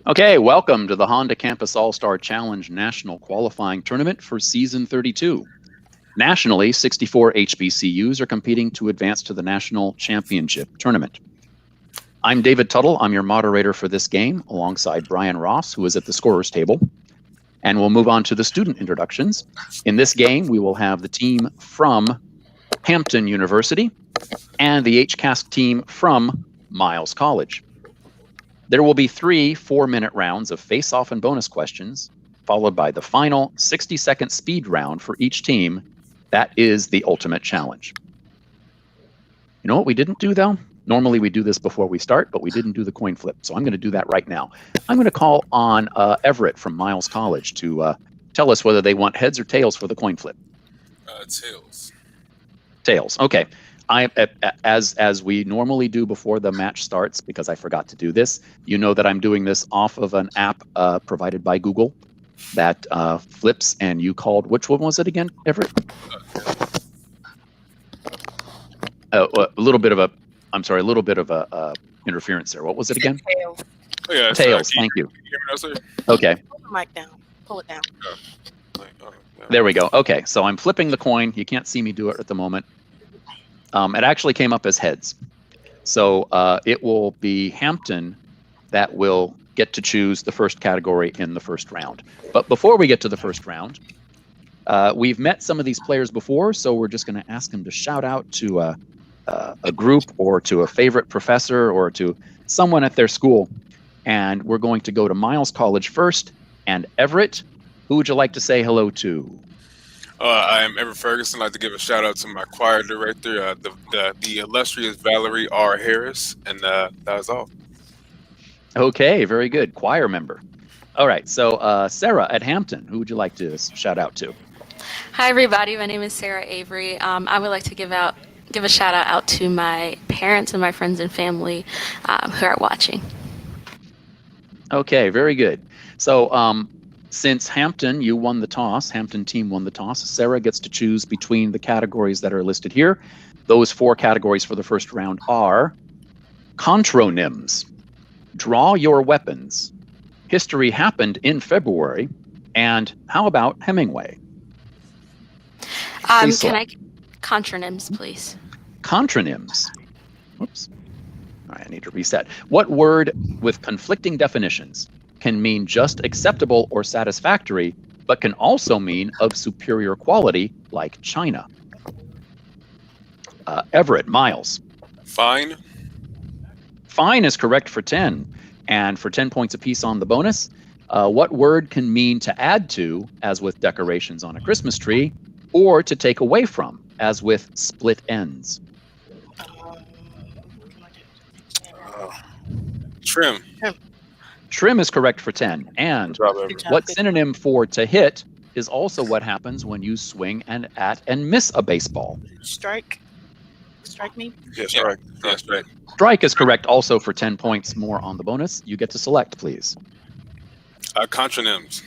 Okay, welcome to the Honda Campus All-Star Challenge National Qualifying Tournament for Season 32. Nationally, 64 HBCUs are competing to advance to the National Championship Tournament. I'm David Tuttle. I'm your moderator for this game, alongside Brian Ross, who is at the scorer's table. And we'll move on to the student introductions. In this game, we will have the team from Hampton University and the HCASC team from Miles College. There will be 3 4-minute rounds of face-off and bonus questions, followed by the final 60-second speed round for each team. That is the ultimate challenge. You know what we didn't do, though? Normally we do this before we start, but we didn't do the coin flip, so I'm going to do that right now. I'm going to call on Everett from Miles College to tell us whether they want heads or tails for the coin flip. Tails. Tails. Okay. As we normally do before the match starts, because I forgot to do this, you know that I'm doing this off of an app provided by Google that flips, and you called, which one was it again, Everett? A little bit of a interference there. What was it again? Tails. Oh, yeah, Tails. Thank you. Can you hear me now, sir? Okay. Pull the mic down. Pull it down. There we go. Okay, so I'm flipping the coin. You can't see me do it at the moment. It actually came up as heads. So it will be Hampton that will get to choose the first category in the first round. But before we get to the first round, we've met some of these players before, so we're just going to ask them to shout out to a group or to a favorite professor or to someone at their school. And we're going to go to Miles College first. And Everett, who would you like to say hello to? I am Everett Ferguson. I'd like to give a shout out to my choir director, the illustrious Valerie R. Harris, and that was all. Okay, very good. Choir member. All right, so Sarah at Hampton, who would you like to shout out to? Hi, everybody. My name is Sarah Avery. I would like to give a shout out to my parents and my friends and family who are watching. Okay, very good. So since Hampton, you won the toss, Hampton team won the toss, Sarah gets to choose between the categories that are listed here. Those 4 categories for the first round are contronyms, draw your weapons, history happened in February, and how about Hemingway? Can I contronyms, please? Contronyms. Oops. All right, I need to reset. What word with conflicting definitions can mean just acceptable or satisfactory, but can also mean of superior quality, like China? Everett, Miles. Fine. Fine is correct for 10. And for 10 points apiece on the bonus, what word can mean to add to, as with decorations on a Christmas tree, or to take away from, as with split ends? Trim. Trim is correct for 10. And what synonym for to hit is also what happens when you swing and at and miss a baseball? Strike. Strike me. Yeah, strike. Yeah, strike. Strike is correct also for 10 points more on the bonus. You get to select, please. Contronyms.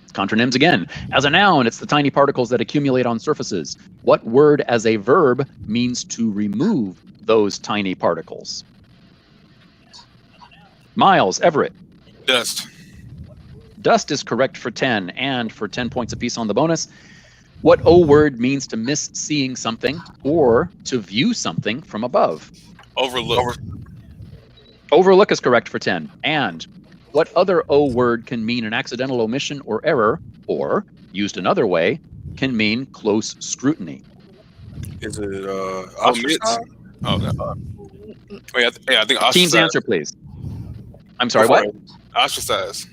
Contronyms again. As a noun, it's the tiny particles that accumulate on surfaces. What word as a verb means to remove those tiny particles? Miles, Everett. Dust. Dust is correct for 10, and for 10 points apiece on the bonus. What O word means to miss seeing something or to view something from above? Overlook. Overlook is correct for 10. And what other O word can mean an accidental omission or error, or, used another way, can mean close scrutiny? Is it ostracized? I think ostracized. Team's answer, please. I'm sorry, what? Ostracized.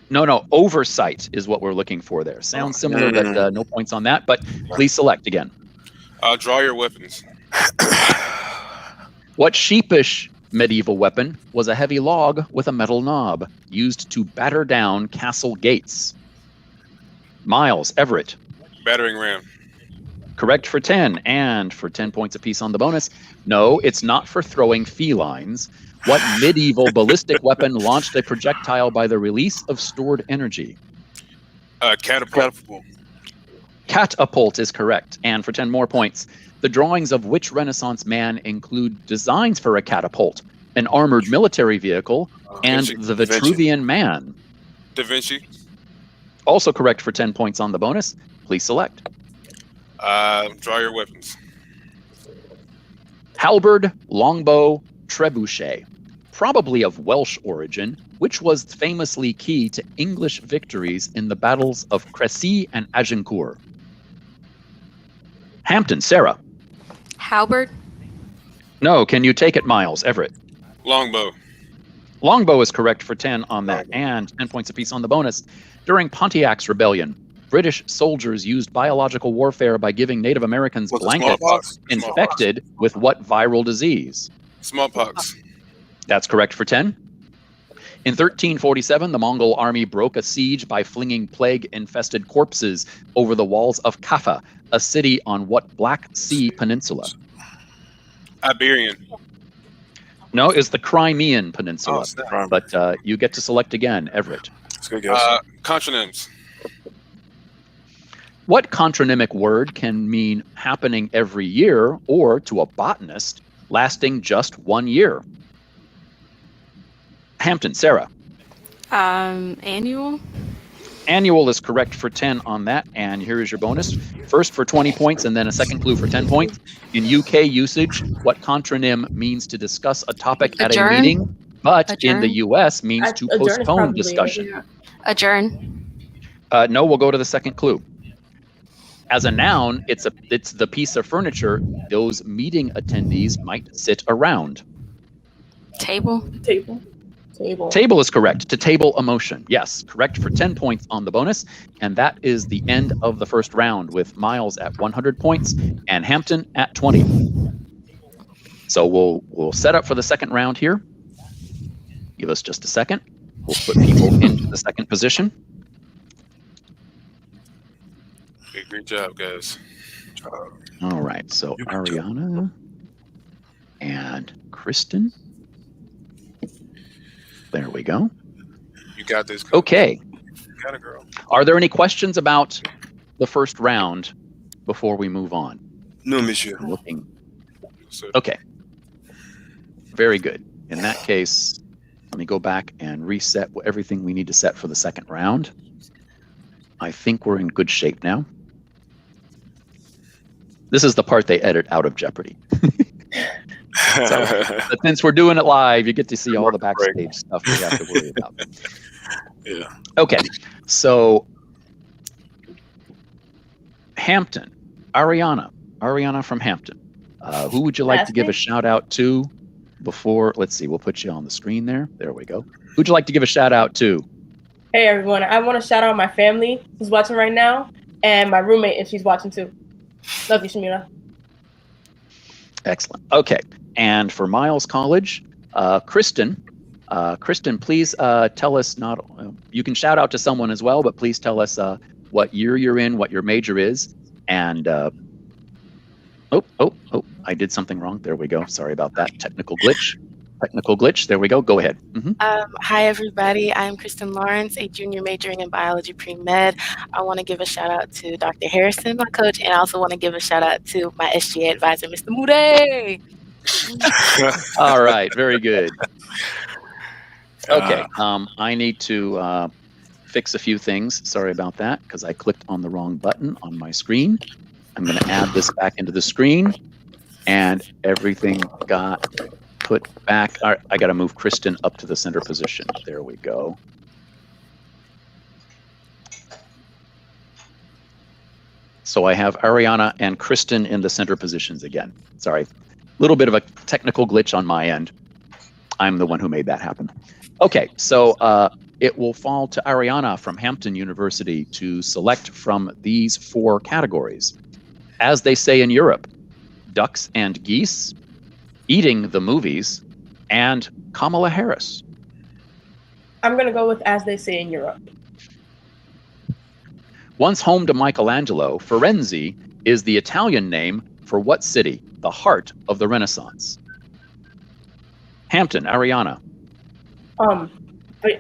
No, oversight is what we're looking for there. Sounds similar, but no points on that. But please select again. Draw your weapons. What sheepish medieval weapon was a heavy log with a metal knob used to batter down castle gates? Miles, Everett. Battering ram. Correct for 10, and for 10 points apiece on the bonus. No, it's not for throwing felines. What medieval ballistic weapon launched a projectile by the release of stored energy? Catapult. Catapult is correct. And for 10 more points, the drawings of which Renaissance man include designs for a catapult, an armored military vehicle, and Vinci. the Vitruvian Man? Da Vinci. Also correct for 10 points on the bonus. Please select. Draw your weapons. Halberd, longbow, trebuchet. Probably of Welsh origin, which was famously key to English victories in the battles of Crecy and Agincourt. Hampton, Sarah. Halberd. No, can you take it, Miles? Everett. Longbow. Longbow is correct for 10 on that, and 10 points apiece on the bonus. During Pontiac's rebellion, British soldiers used biological warfare by giving Native Americans Was it blankets smallpox? infected with what viral disease? Smallpox. That's correct for 10. In 1347, the Mongol army broke a siege by flinging plague-infested corpses over the walls of Kaffa, a city on what Black Sea peninsula? Iberian. No, it's the Crimean Peninsula. Oh, snap. But you get to select again, Everett. That's a good guess. Contronyms. What contronymic word can mean happening every year, or to a botanist, lasting just 1 year? Hampton, Sarah. Annual. Annual is correct for 10 on that, and here is your bonus. First for 20 points, and then a second clue for 10 points. In UK usage, what contronym means to discuss a topic at a Adjourn. meeting, but in Adjourn. the US means to Adjourn is postpone probably- discussion? Adjourn. No, we'll go to the second clue. As a noun, it's the piece of furniture those meeting attendees might sit around. Table. Table. Table is correct. To table a motion. Yes, correct for 10 points on the bonus. And that is the end of the first round, with Miles at 100 points and Hampton at 20. So we'll set up for the second round here. Give us just a second. We'll put people into the second position. Great job, guys. All right, so You can do it. Ariana and Kristen. There we go. You got this. Coach. Okay. Got it, girl. Are there any questions about the first round before we move on? No, monsieur. I'm looking. So, Okay. Very good. In that case, let me go back and reset everything we need to set for the second round. I think we're in good shape now. This is the part they edit out of Jeopardy. But since we're doing it live, you get to see all the backstage stuff we have to worry about. Yeah. Okay, so Hampton, Ariana from Hampton. Who would you like to give a shout out to before? Let's see, we'll put you on the screen there. There we go. Who'd you like to give a shout out to? Hey everyone, I want to shout out my family who's watching right now, and my roommate if she's watching too. Love you, Shamila. Excellent. Okay, and for Miles College, Kristen. Kristen, please tell us you can shout out to someone as well, but please tell us what year you're in, what your major is, and I did something wrong. There we go. Sorry about that. Technical glitch. There we go. Go ahead. Hi, everybody. I'm Kristen Lawrence, a junior majoring in biology pre-med. I want to give a shout out to Dr. Harrison, my coach, and I also want to give a shout out to my SGA advisor, Mr. Moody. All right. Very good. Okay. I need to fix a few things. Sorry about that, because I clicked on the wrong button on my screen. I'm going to add this back into the screen, and everything got put back. All right, I got to move Kristen up to the center position. There we go. So I have Ariana and Kristen in the center positions again. Sorry, a little bit of a technical glitch on my end. I'm the one who made that happen. Okay, so it will fall to Ariana from Hampton University to select from these 4 categories. As they say in Europe, ducks and geese, eating the movies, and Kamala Harris. I'm going to go with as they say in Europe. Once home to Michelangelo, Firenze is the Italian name for what city, the heart of the Renaissance? Hampton, Ariana.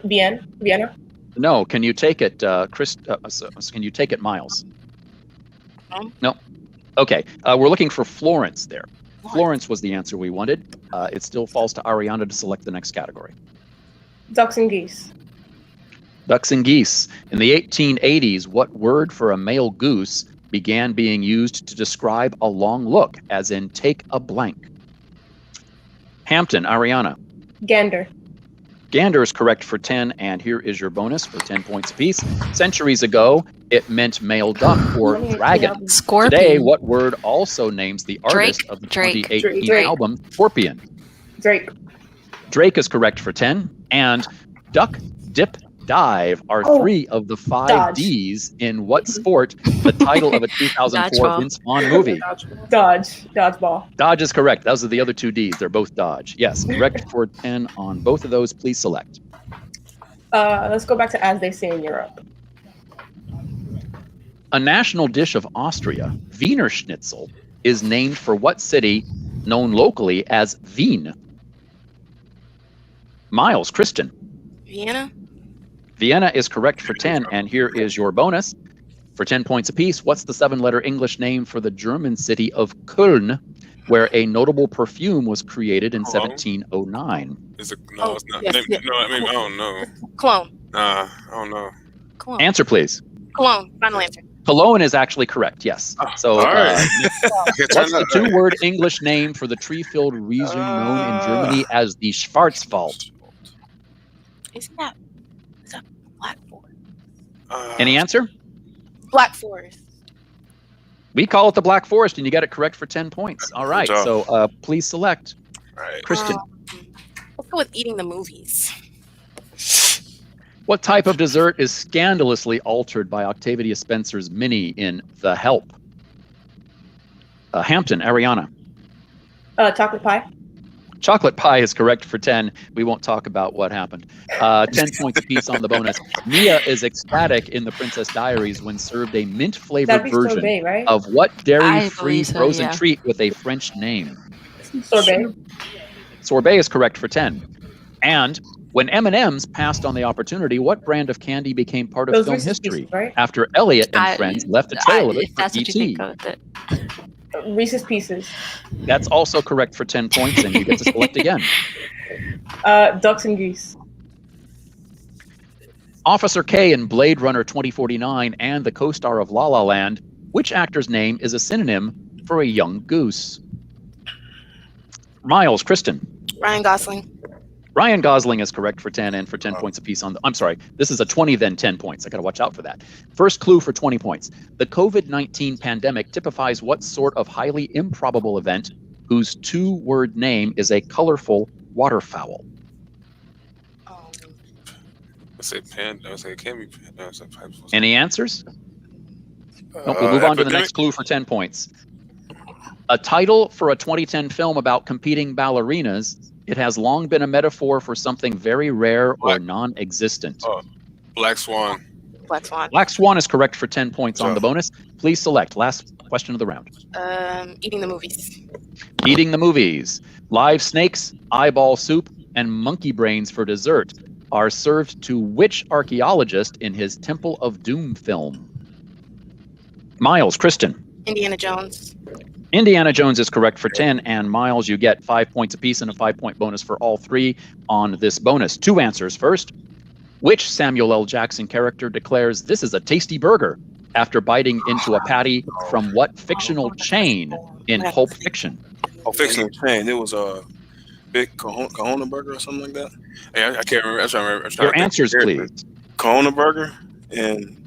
Vienna. No, can you take it, can you take it, Miles? No. Okay, we're looking for Florence there. Florence was the answer we wanted. It still falls to Ariana to select the next category. Ducks and geese. Ducks and geese. In the 1880s, what word for a male goose began being used to describe a long look, as in take a blank? Hampton, Ariana. Gander. Gander is correct for 10, and here is your bonus for 10 points apiece. Centuries ago, it meant male duck or dragon. Scorpion. Today, what word also names the artist of the Drake. 2018 Drake. album Scorpion? Drake. Drake is correct for 10, and duck, dip, dive are three of the 5 Dodge. Ds in what sport? The title of a 2004 Dodgeball. Vince Vaughn movie. Dodgeball. Dodge is correct. Those are the other 2 Ds. They're both dodge. Yes, correct for 10 on both of those. Please select. Let's go back to as they say in Europe. A national dish of Austria, Wiener Schnitzel, is named for what city known locally as Wien? Miles, Kristen. Vienna? Vienna is correct for 10, and here is your bonus. For 10 points apiece, what's the 7-letter English name for the German city of Köln, where a notable perfume was created in 1709? Is it? No, Oh, it's not. yes, yes. No, I mean, I don't know. Cologne. I don't know. Cologne. Answer, please. Cologne. Final answer. Cologne is actually correct, yes. So, all right. what's the 2-word English name for the tree-filled region known in Germany as the Schwarzwald? Isn't that Black Forest? Any answer? Black Forest. We call it the Black Forest, and you got it correct for 10 points. All right, job. so please select. All right. Kristen, Let's go with eating the movies. what type of dessert is scandalously altered by Octavia Spencer's Minnie in The Help? Hampton, Ariana. Chocolate pie. Chocolate pie is correct for 10. We won't talk about what happened. 10 points apiece on the bonus. Mia is ecstatic in The Princess Diaries when served a mint-flavored That'd be version sorbet, right? of what I dairy-free believe so, frozen yeah. treat with a French name? Sorbet. Sorbet is correct for 10. And when M&M's passed on the opportunity, what brand of candy became part of Those film Reese's history Pieces, right? after Elliot and I- friends left a trail of it If for that's what you E.T.? think, go with it. Reese's Pieces. That's also correct for 10 points, and you get to select again. Ducks and geese. Officer K in Blade Runner 2049 and the co-star of La La Land, which actor's name is a synonym for a young goose? Miles, Kristen. Ryan Gosling. Ryan Gosling is correct for 10 and for 10 points apiece on the, I'm sorry, this is a 20 then 10 points. I got to watch out for that. First clue for 20 points. The COVID-19 pandemic typifies what sort of highly improbable event whose 2-word name is a colorful waterfowl? Let's say panda. Let's say it can't be panda. Let's say pipes. Any answers? No, we'll move on to the next clue for 10 points. A title for a 2010 film about competing ballerinas. It has long been a metaphor for something very rare or non-existent. Black Swan. Black Swan. Black Swan is correct for 10 points on the bonus. Please select. Last question of the round. Eating the movies. Eating the movies. Live snakes, eyeball soup, and monkey brains for dessert are served to which archaeologist in his Temple of Doom film? Miles, Kristen. Indiana Jones. Indiana Jones is correct for 10, and Miles, you get 5 points apiece and a 5-point bonus for all 3 on this bonus. 2 answers first. Which Samuel L. Jackson character declares this is a tasty burger after biting into a patty from what fictional chain in Pulp Fiction? Fictional chain. It was a big Kahuna burger or something like that. Yeah, I can't remember. I'm trying to remember. I'm trying Your to think answers, of the character. please. Kahuna burger and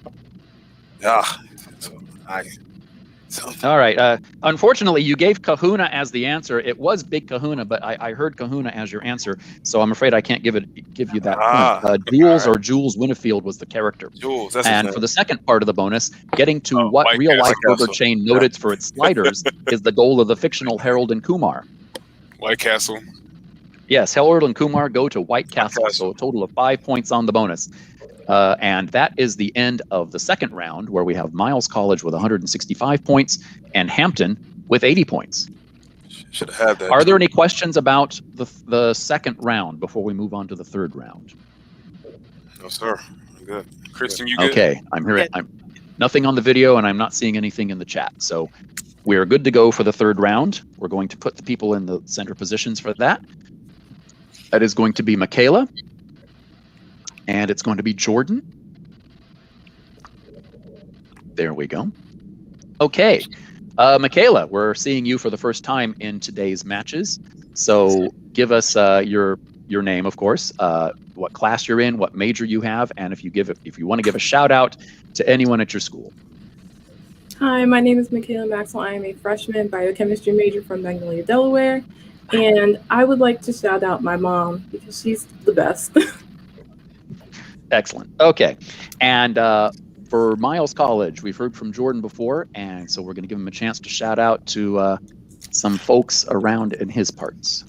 All right. Unfortunately, you gave Kahuna as the answer. It was Big Kahuna, but I heard Kahuna as your answer, so I'm afraid I can't give you that point. Jules or Jules Winnfield was the character. Jules. That's And his for name. the second part of the bonus, getting to what White real-life Castle. burger chain noted for its sliders is the goal of the fictional Harold and Kumar. White Castle. Yes, Harold and Kumar go to White Castle, so a total of 5 points on the bonus. And that is the end of the second round, where we have Miles College with 165 points and Hampton with 80 points. Should have had that. Are there any questions about the second round before we move on to the third round? No, sir. I'm good. Kristen, you good? Okay, I'm here. Nothing on the video, and I'm not seeing anything in the chat. So we're good to go for the third round. We're going to put the people in the center positions for that. That is going to be Michaela. And it's going to be Jordan. There we go. Okay. Michaela, we're seeing you for the first time in today's matches. So give us your name, of course, what class you're in, what major you have, and if you want to give a shout out to anyone at your school. Hi, my name is Michaela Maxwell. I am a freshman biochemistry major from Magnolia, Delaware, and I would like to shout out my mom because she's the best. Excellent. Okay. And for Miles College, we've heard from Jordan before, and so we're going to give him a chance to shout out to some folks around in his parts.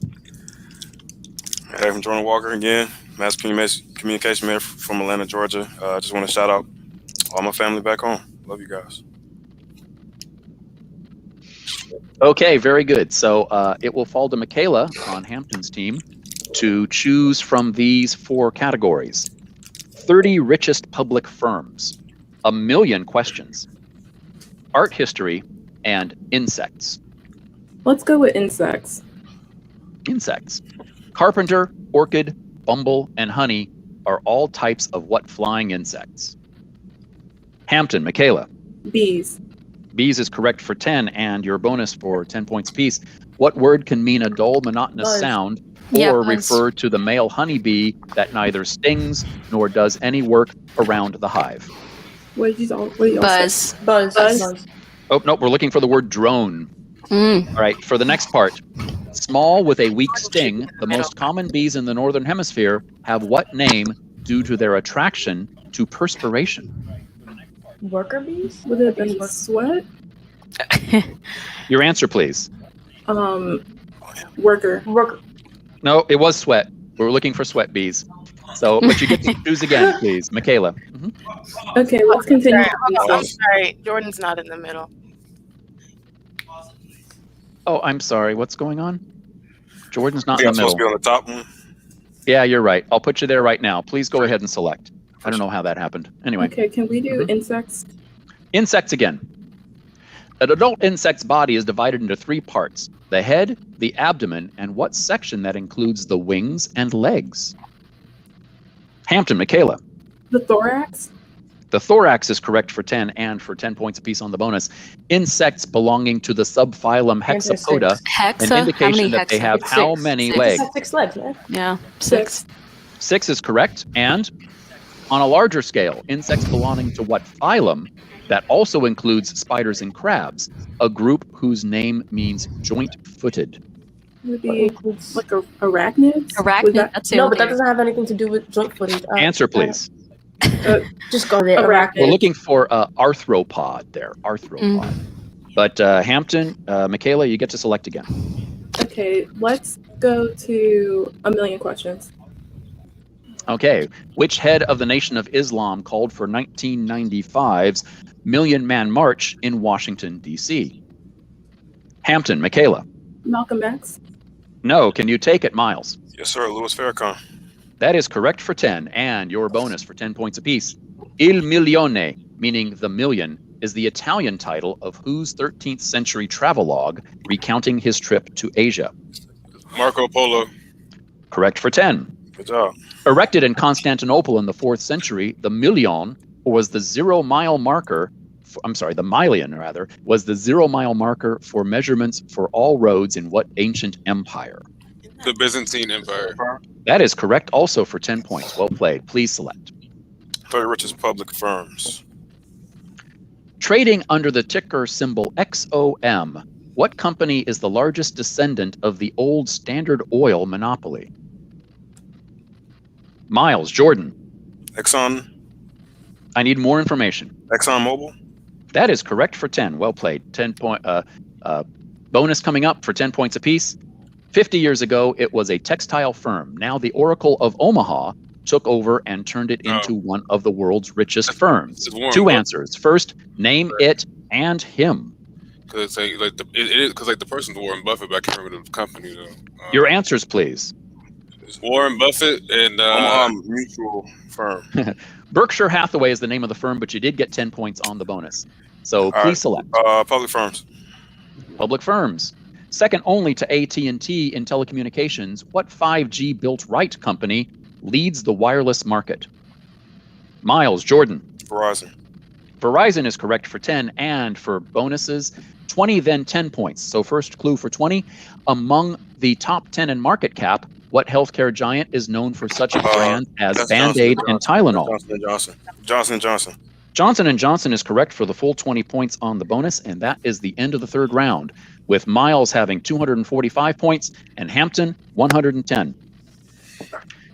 Hey, I'm Jordan Walker again, Mass Communication Major from Atlanta, Georgia. I just want to shout out all my family back home. Love you guys. Okay, very good. So it will fall to Michaela on Hampton's team to choose from these 4 categories. 30 richest public firms, 1 million questions, art history, and insects. Let's go with insects. Insects. Carpenter, orchid, bumble, and honey are all types of what flying insects? Hampton, Michaela. Bees. Bees is correct for 10, and your bonus for 10 points apiece. What word can mean a dull, monotonous Buzz. sound Yeah, or buzz. refer to the male honeybee that neither stings nor does any work around the hive? What did you all say? Buzz. Buzz. Buzz. Buzz. Oh, nope, we're looking for the word drone. Mm. All right, for the next part. Small with a weak sting, the most common bees in the northern hemisphere have what name due to their attraction to perspiration? Worker bees? Would it have been sweat? Your answer, please. Worker. Worker. No, it was sweat. We were looking for sweat bees. So, but you get to choose again, please. Michaela. Mhm. Okay, let's continue. I'm sorry. Jordan's not in the middle. Oh, I'm sorry. What's going on? Jordan's not I think in I'm the supposed to be middle. on the top one. Yeah, you're right. I'll put you there right now. Please go ahead and select. I don't know how that happened. Anyway, Okay, can we do insects? insects again. An adult insect's body is divided into 3 parts: the head, the abdomen, and what section that includes the wings and legs? Hampton, Michaela. The thorax? The thorax is correct for 10 and for 10 points apiece on the bonus. Insects belonging to the subphylum Hexapoda, Hexa? an How indication many that they hexa? have how 6. many Six. legs? Have 6 legs, man. Yeah. 6. 6 is correct. And on a larger scale, insects belonging to what phylum that also includes spiders and crabs, a group whose name means joint-footed? Would What be includes- like arachnids? Would Arachnid. that- That's No, but that doesn't have anything to do with joint footage. Answer, please. Just go there. Arachnid. We're looking for arthropod there, arthropod. But Hampton, Michaela, you get to select again. Okay, let's go to 1 million questions. Okay, which head of the Nation of Islam called for 1995's Million Man March in Washington, D.C.? Hampton, Michaela. Malcolm X. No, can you take it, Miles? Yes, sir. Louis Farrakhan. That is correct for 10, and your bonus for 10 points apiece. Il Milione, meaning the million, is the Italian title of whose 13th century travelogue recounting his trip to Asia? Marco Polo. Correct for 10. Good job. Erected in Constantinople in the 4th century, the million was the 0 mile marker. The million rather was the 0 mile marker for measurements for all roads in what ancient empire? The Byzantine Empire. That is correct also for 10 points. Well played. Please select. 30 richest public firms. Trading under the ticker symbol XOM, what company is the largest descendant of the old Standard Oil monopoly? Miles, Jordan. Exxon I need more information. Mobil. That is correct for 10. Well played. 10 point bonus coming up for 10 points apiece. 50 years ago, it was a textile firm. Now the Oracle of Omaha took over and turned it into one of the world's richest firms. It's Warren 2 Buffett. answers. First, name it and him. Because the person's Warren Buffett, but I can't remember the company though. Your answers, please. Warren Buffett and Omaha Mutual Firm. Berkshire Hathaway is the name of the firm, but you did get 10 points on the bonus. So please select. Public firms. Public firms. Second only to AT&T in telecommunications, what 5G built-right company leads the wireless market? Miles, Jordan. Verizon. Verizon is correct for 10, and for bonuses, 20, then 10 points. So first clue for 20. Among the top 10 in market cap, what healthcare giant is known for such brands as Band-Aid and Tylenol? Johnson & Johnson. Johnson & Johnson is correct for the full 20 points on the bonus, and that is the end of the third round, with Miles having 245 points and Hampton 110.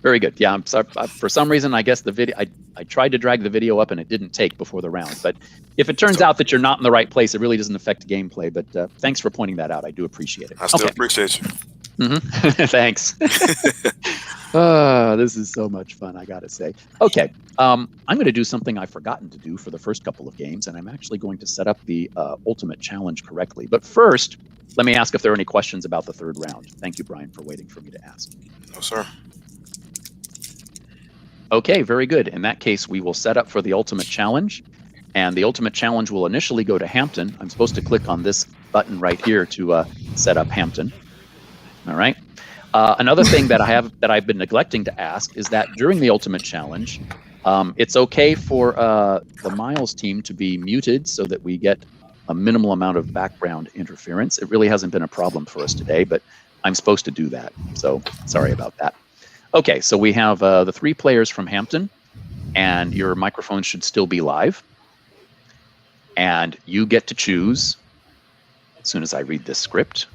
Very good. Yeah, I'm sorry. For some reason, I guess the video, I tried to drag the video up and it didn't take before the round. But if it turns out that you're not in the right place, it really doesn't affect gameplay. But thanks for pointing that out. I do appreciate it. I still appreciate you. Thanks. This is so much fun, I gotta say. Okay, I'm going to do something I've forgotten to do for the first couple of games, and I'm actually going to set up the ultimate challenge correctly. But first, let me ask if there are any questions about the third round. Thank you, Brian, for waiting for me to ask. No, sir. Okay, very good. In that case, we will set up for the ultimate challenge, and the ultimate challenge will initially go to Hampton. I'm supposed to click on this button right here to set up Hampton. All right. Another thing that I've been neglecting to ask is that during the ultimate challenge, it's okay for the Miles team to be muted so that we get a minimal amount of background interference. It really hasn't been a problem for us today, but I'm supposed to do that. So sorry about that. Okay, so we have the three players from Hampton, and your microphone should still be live. And you get to choose, as soon as I read this script.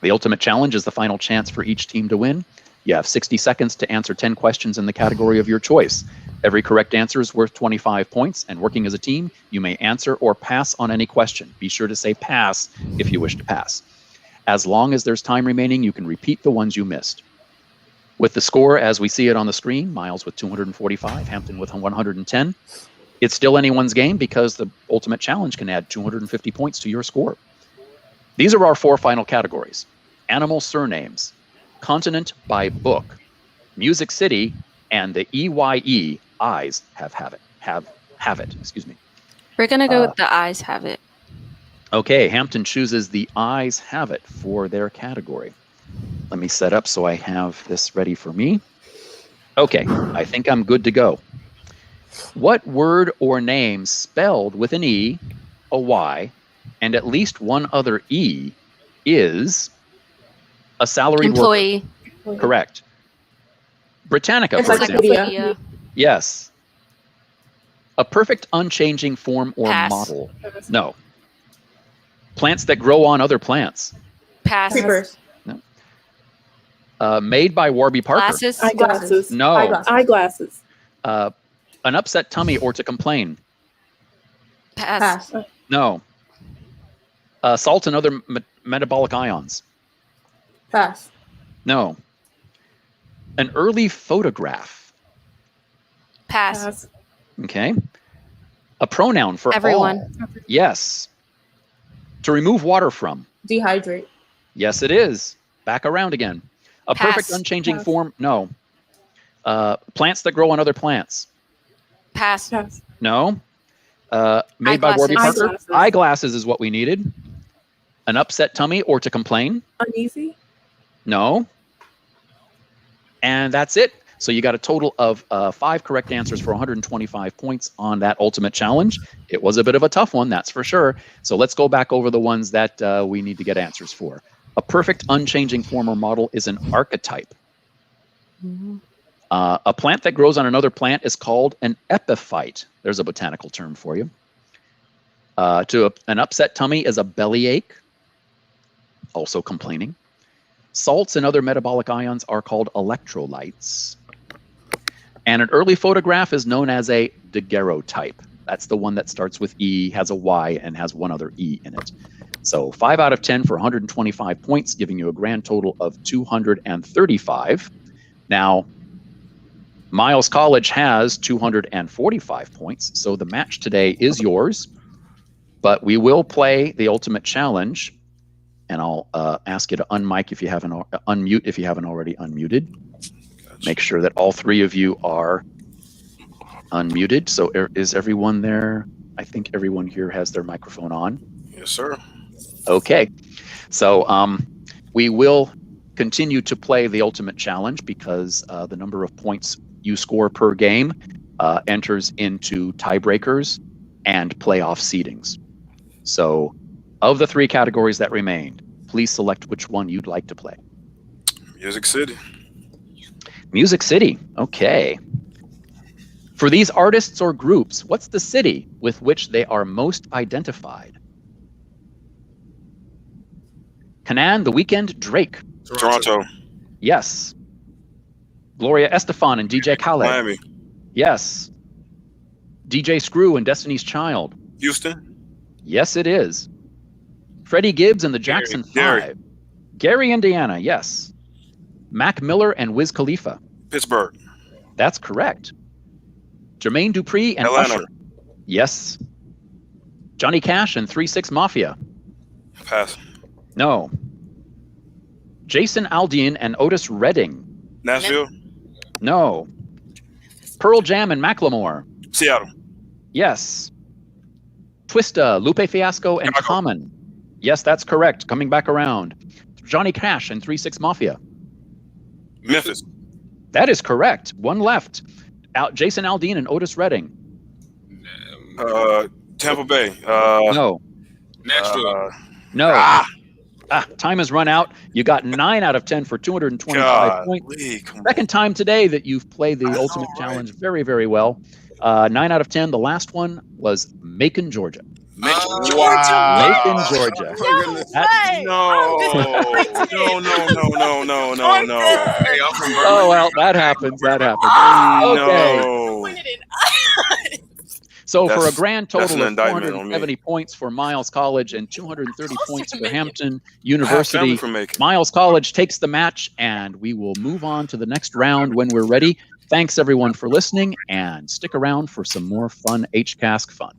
The ultimate challenge is the final chance for each team to win. You have 60 seconds to answer 10 questions in the category of your choice. Every correct answer is worth 25 points, and working as a team, you may answer or pass on any question. Be sure to say pass if you wish to pass. As long as there's time remaining, you can repeat the ones you missed. With the score as we see it on the screen, Miles with 245, Hampton with 110, it's still anyone's game because the ultimate challenge can add 250 points to your score. These are our four final categories: animal surnames, continent by book, music city, and the EYE, eyes have it. Excuse me. We're gonna go with the eyes have it. Okay, Hampton chooses the eyes have it for their category. Let me set up so I have this ready for me. Okay, I think I'm good to go. What word or name spelled with an E, a Y, and at least one other E is a salaried Employee. worker? Correct. Britannica, for example. Encyclopedia. Yes. A perfect unchanging form or Pass. model? No. Plants that grow on other plants? Pass. Creepers. Made by Warby Parker? Glasses. Eyeglasses. No. Eyeglasses. An upset tummy or to complain? Pass. Pass. No. Salt and other metabolic ions? Pass. No. An early photograph? Pass. Pass. Okay. A pronoun for Everyone. all? Yes. To remove water from? Dehydrate. Yes, it is. Back around again. A Pass. perfect unchanging Pass. form? No. Plants that grow on other plants? Pass. Pass. No. Made by Warby Eyeglasses. Parker? Eyeglasses is what we needed. An upset tummy or to complain? Uneasy. No. And that's it. So you got a total of 5 correct answers for 125 points on that ultimate challenge. It was a bit of a tough one, that's for sure. So let's go back over the ones that we need to get answers for. A perfect unchanging form or model is an archetype. A plant that grows on another plant is called an epiphyte. There's a botanical term for you. An upset tummy is a bellyache, also complaining. Salts and other metabolic ions are called electrolytes. And an early photograph is known as a daguerreotype. That's the one that starts with E, has a Y, and has one other E in it. So 5 out of 10 for 125 points, giving you a grand total of 235. Now, Miles College has 245 points, so the match today is yours. But we will play the ultimate challenge, and I'll ask you to unmute if you haven't already unmuted. Make sure that all three of you are unmuted. So is everyone there? I think everyone here has their microphone on. Yes, sir. Okay. So we will continue to play the Ultimate Challenge because the number of points you score per game enters into tiebreakers and playoff seedings. So of the 3 categories that remained, please select which one you'd like to play. Music City. Music City. Okay. For these artists or groups, what's the city with which they are most identified? Kanan, The Weeknd, Drake. Toronto. Yes. Gloria Estefan and DJ Khaled. Miami. Yes. DJ Screw and Destiny's Child. Houston. Yes, it is. Freddie Gibbs and the Jackson 5. Gary, Indiana. Yes. Mac Miller and Wiz Khalifa. Pittsburgh. That's correct. Jermaine Dupri and Atlanta. Usher. Yes. Johnny Cash and 3-6 Mafia. Pass. No. Jason Aldean and Otis Redding. Nashville. No. Pearl Jam and Macklemore. Seattle. Yes. Twista, Lupe Fiasco, and Chicago. Common. Yes, that's correct. Coming back around. Johnny Cash and 3-6 Mafia. Memphis. That is correct. One left. Jason Aldean and Otis Redding. Tampa Bay. No. Nashville. No. Time has run out. You got 9 out of 10 for 225 points. Second time today that you've played the Ultimate Challenge very, very well. 9 out of 10. The last one was Macon, Georgia. Macon, Georgia. No. Hey, I'm from Berkeley. Oh, well, that happens. Okay. So for a grand total of 470 points for Miles College and 230 points for Hampton University, Miles College takes the match, and we will move on to the next round when we're ready. Thanks, everyone, for listening, and stick around for some more fun HCASC fun.